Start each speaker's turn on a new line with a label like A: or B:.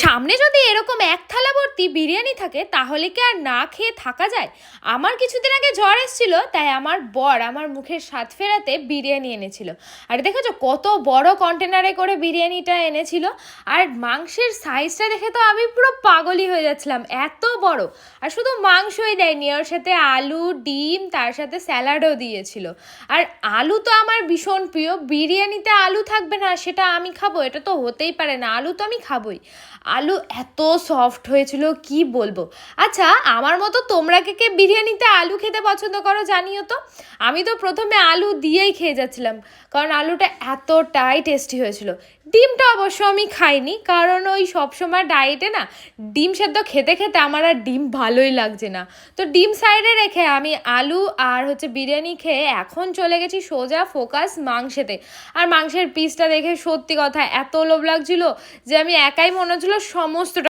A: সামনে যদি এরকম এক থালা ভর্তি বিরিয়ানি থাকে তাহলে কি আর না খেয়ে থাকা যায়? আমার কিছুদিন আগে জ্বর এসেছিল, তাই আমার বর আমার মুখের স্বাদ ফেরাতে বিরিয়ানি এনেছিল। আর দেখেছো কত বড় কন্টেনারে করে বিরিয়ানিটা এনেছিল। আর মাংসের সাইজটা দেখে তো আমি পুরো পাগলই হয়ে যাচ্ছিলাম, এত বড়। আর শুধু মাংসই দেয়নি, ওর সাথে আলু, ডিম, তার সাথে স্যালাডও দিয়েছিল। আর আলু তো আমার ভীষণ প্রিয়, বিরিয়ানিতে আলু থাকবে না সেটা আমি খাবো? এটা তো হতেই পারে না, আলু তো আমি খাবোই। আলু এত সফট হয়েছিল কি বলবো। আচ্ছা, আমার মতো তোমরা কে কে বিরিয়ানিতে আলু খেতে পছন্দ করো জানিও তো। আমি তো প্রথমে আলু দিয়েই খেয়ে যাচ্ছিলাম, কারণ আলুটা এতটাই টেস্টি হয়েছিল। ডিমটা অবশ্য আমি খাইনি, কারণ ওই সবসময় ডায়েটে না ডিম সেদ্ধ খেতে খেতে আমার আর ডিম ভালোই লাগছে না। তো ডিম সাইডে রেখে আমি আলু আর বিরিয়ানি খেয়ে এখন চলে গেছি সোজা ফোকাস মাংসেতে। আর মাংসের পিসটা দেখে সত্যি কথা এত লোভ লাগছিল যে আমি একাই মনে হচ্ছিল সমস্ত